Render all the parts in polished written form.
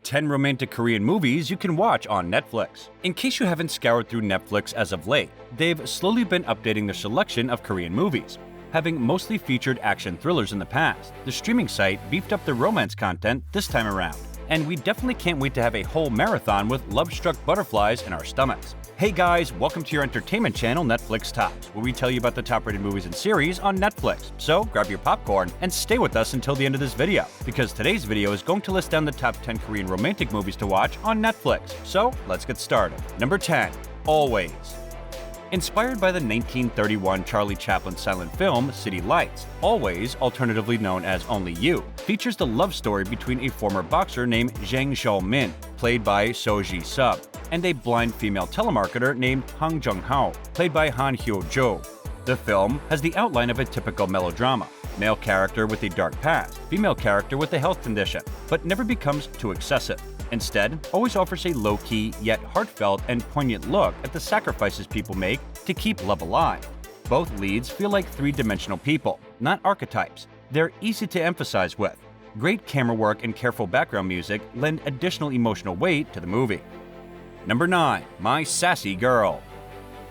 10 romantic Korean movies you can watch on Netflix. In case you haven't scoured through Netflix as of late, they've slowly been updating their selection of Korean movies. Having mostly featured action thrillers in the past, the streaming site beefed up their romance content this time around. And we definitely can't wait to have a whole marathon with love-struck butterflies in our stomachs. Hey guys, welcome to your entertainment channel Netflix Tops, where we tell you about the top-rated movies and series on Netflix. So grab your popcorn and stay with us until the end of this video, because today's video is going to list down the top 10 Korean romantic movies to watch on Netflix. So let's get started. Number 10. Always. Inspired by the 1931 Charlie Chaplin silent film City Lights, Always, alternatively known as Only You, features the love story between a former boxer named Jang Sheo-min, played by So Ji-sub, and a blind female telemarketer named Hang Jung-hao, played by Han Hyo-jo. The film has the outline of a typical melodrama. Male character with a dark past, female character with a health condition, but never becomes too excessive. Instead, always offers a low-key yet heartfelt and poignant look at the sacrifices people make to keep love alive. Both leads feel like three-dimensional people, not archetypes. They're easy to emphasize with. Great camera work and careful background music lend additional emotional weight to the movie. Number 9. My Sassy Girl.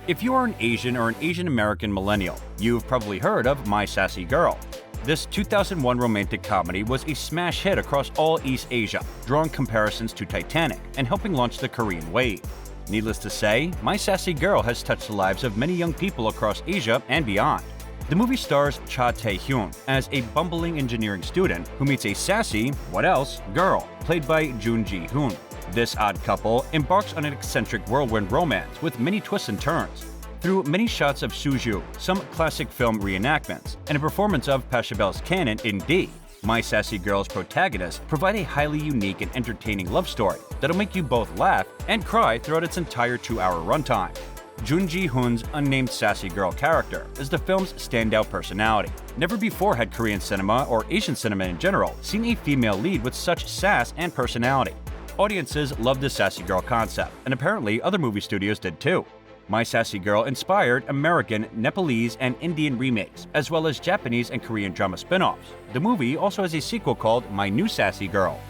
If you are an Asian or an Asian American millennial, you've probably heard of My Sassy Girl. This 2001 romantic comedy was a smash hit across all East Asia, drawing comparisons to Titanic and helping launch the Korean wave. Needless to say, My Sassy Girl has touched the lives of many young people across Asia and beyond. The movie stars Cha Tae-hyun as a bumbling engineering student who meets a sassy, what else, girl, played by Jun Ji-hoon. This odd couple embarks on an eccentric whirlwind romance with many twists and turns. Through many shots of Suju, some classic film reenactments, and a performance of Pachelbel's canon in D, My Sassy Girl's protagonists provide a highly unique and entertaining love story that'll make you both laugh and cry throughout its entire 2-hour runtime. Jun Ji-hoon's unnamed sassy girl character is the film's standout personality. Never before had Korean cinema, or Asian cinema in general, seen a female lead with such sass and personality. Audiences loved the sassy girl concept, and apparently other movie studios did too. My Sassy Girl inspired American, Nepalese, and Indian remakes, as well as Japanese and Korean drama spin-offs. The movie also has a sequel called My New Sassy Girl.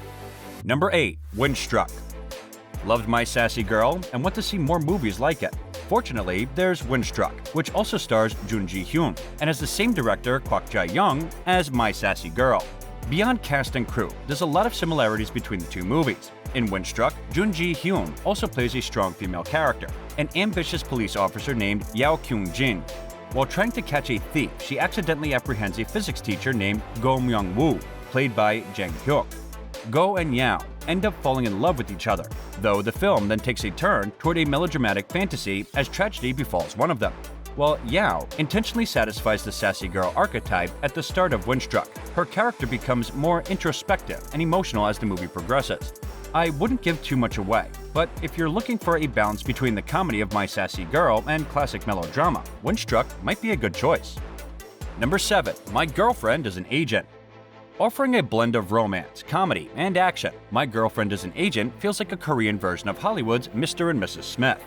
Number 8. Windstruck. Loved My Sassy Girl and want to see more movies like it. Fortunately, there's Windstruck, which also stars Jun Ji-hyun and has the same director, Kwak Jae-young, as My Sassy Girl. Beyond cast and crew, there's a lot of similarities between the two movies. In Windstruck, Jun Ji-hyun also plays a strong female character, an ambitious police officer named Yao Kyung-jin. While trying to catch a thief, she accidentally apprehends a physics teacher named Go Myung-woo, played by Jang Hyuk. Go and Yao end up falling in love with each other, though the film then takes a turn toward a melodramatic fantasy as tragedy befalls one of them. While Yao intentionally satisfies the sassy girl archetype at the start of Windstruck, her character becomes more introspective and emotional as the movie progresses. I wouldn't give too much away, but if you're looking for a balance between the comedy of My Sassy Girl and classic melodrama, Windstruck might be a good choice. Number 7. My Girlfriend is an Agent. Offering a blend of romance, comedy, and action, My Girlfriend is an Agent feels like a Korean version of Hollywood's Mr. and Mrs. Smith.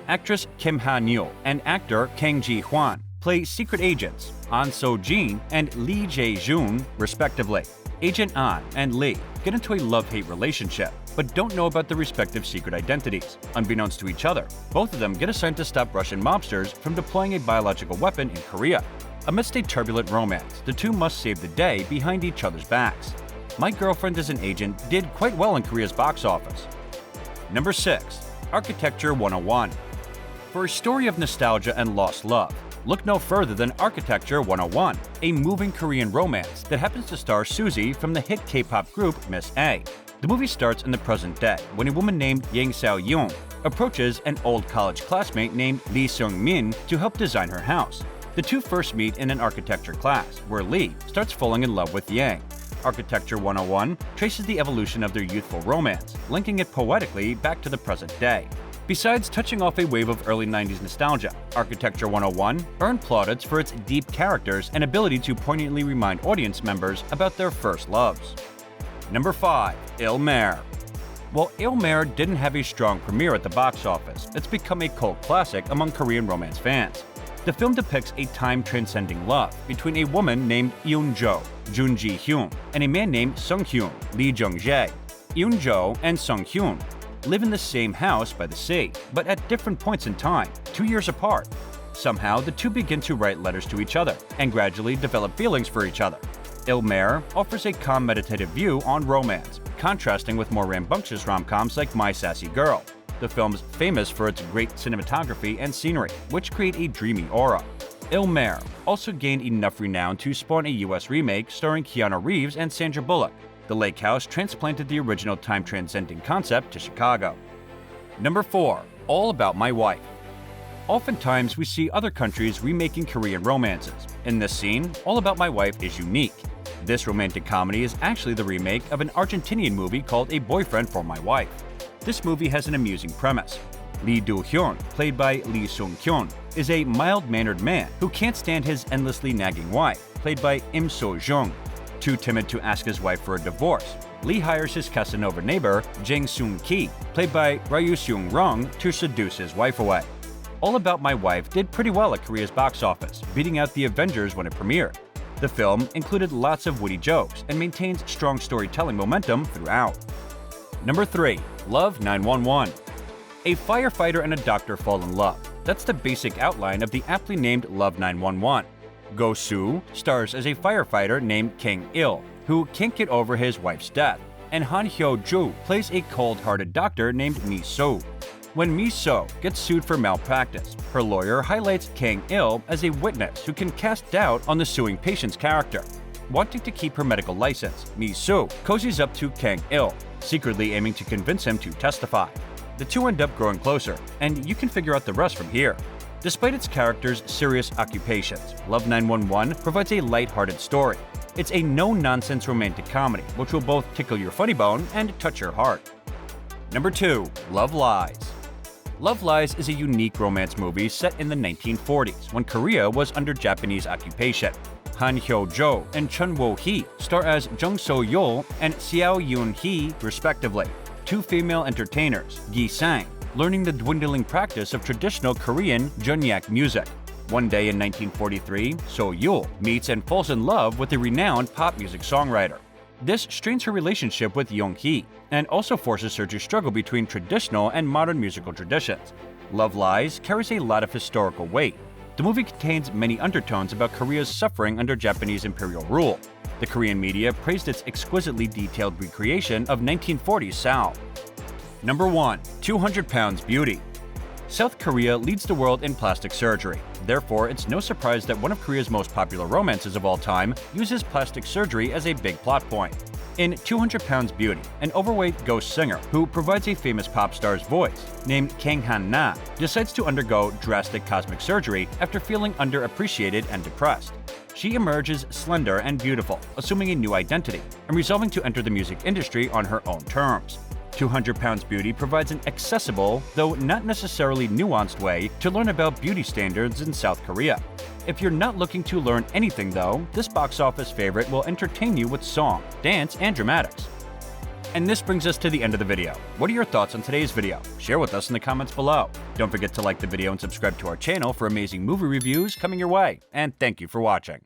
Actress Kim Han-yeol and actor Kang Ji-hwan play secret agents An So-jin and Lee Jae-joon, respectively. Agent An and Lee get into a love-hate relationship, but don't know about their respective secret identities. Unbeknownst to each other, both of them get assigned to stop Russian mobsters from deploying a biological weapon in Korea. Amidst a turbulent romance, the two must save the day behind each other's backs. My Girlfriend is an Agent did quite well in Korea's box office. Number 6. Architecture 101. For a story of nostalgia and lost love, look no further than Architecture 101, a moving Korean romance that happens to star Suzy from the hit K-pop group Miss A. The movie starts in the present day when a woman named Yang Seo-yoon approaches an old college classmate named Lee Seung-min to help design her house. The two first meet in an architecture class, where Lee starts falling in love with Yang. Architecture 101 traces the evolution of their youthful romance, linking it poetically back to the present day. Besides touching off a wave of early 90s nostalgia, Architecture 101 earned plaudits for its deep characters and ability to poignantly remind audience members about their first loves. Number 5. Il Mare. While Il Mare didn't have a strong premiere at the box office, it's become a cult classic among Korean romance fans. The film depicts a time-transcending love between a woman named Yoon-jo, Jun Ji-hyun, and a man named Sung-hyun, Lee Jung-jae. Eun-jo and Sung-hyun live in the same house by the sea, but at different points in time, 2 years apart. Somehow, the two begin to write letters to each other and gradually develop feelings for each other. Il-Mare offers a calm meditative view on romance, contrasting with more rambunctious rom-coms like My Sassy Girl. The film's famous for its great cinematography and scenery, which create a dreamy aura. Il-Mare also gained enough renown to spawn a US remake starring Keanu Reeves and Sandra Bullock. The Lake House transplanted the original time-transcending concept to Chicago. Number 4. All About My Wife. Oftentimes, we see other countries remaking Korean romances. In this scene, All About My Wife is unique. This romantic comedy is actually the remake of an Argentinian movie called A Boyfriend for My Wife. This movie has an amusing premise. Lee Do-hyun, played by Lee Sung-kyun, is a mild-mannered man who can't stand his endlessly nagging wife, played by Im So-jung. Too timid to ask his wife for a divorce, Lee hires his Casanova neighbor, Jang Seung-ki, played by Ryu Seung-rung, to seduce his wife away. All About My Wife did pretty well at Korea's box office, beating out The Avengers when it premiered. The film included lots of witty jokes and maintains strong storytelling momentum throughout. Number 3. Love 911. A firefighter and a doctor fall in love. That's the basic outline of the aptly named Love 911. Go Soo stars as a firefighter named Kang Il, who can't get over his wife's death, and Han Hyo-joo plays a cold-hearted doctor named Mi So. When Mi So gets sued for malpractice, her lawyer highlights Kang Il as a witness who can cast doubt on the suing patient's character. Wanting to keep her medical license, Mi So cozies up to Kang Il, secretly aiming to convince him to testify. The two end up growing closer, and you can figure out the rest from here. Despite its characters' serious occupations, Love 911 provides a light-hearted story. It's a no-nonsense romantic comedy, which will both tickle your funny bone and touch your heart. Number 2. Love Lies. Love Lies is a unique romance movie set in the 1940s, when Korea was under Japanese occupation. Han Hyo-jo and Chun Wo-hee star as Jung So-yeol and Seo Yoon-hee, respectively, two female entertainers, Gi Sang, learning the dwindling practice of traditional Korean jeonyak music. One day in 1943, So-yeol meets and falls in love with a renowned pop music songwriter. This strains her relationship with Young-hee and also forces her to struggle between traditional and modern musical traditions. Love Lies carries a lot of historical weight. The movie contains many undertones about Korea's suffering under Japanese imperial rule. The Korean media praised its exquisitely detailed recreation of 1940s Seoul. Number 1. 200 Pounds Beauty. South Korea leads the world in plastic surgery. Therefore, it's no surprise that one of Korea's most popular romances of all time uses plastic surgery as a big plot point. In 200 Pounds Beauty, an overweight ghost singer who provides a famous pop star's voice, named Kang Han-na, decides to undergo drastic cosmetic surgery after feeling underappreciated and depressed. She emerges slender and beautiful, assuming a new identity, and resolving to enter the music industry on her own terms. 200 Pounds Beauty provides an accessible, though not necessarily nuanced way to learn about beauty standards in South Korea. If you're not looking to learn anything though, this box office favorite will entertain you with song, dance, and dramatics. And this brings us to the end of the video. What are your thoughts on today's video? Share with us in the comments below. Don't forget to like the video and subscribe to our channel for amazing movie reviews coming your way. And thank you for watching.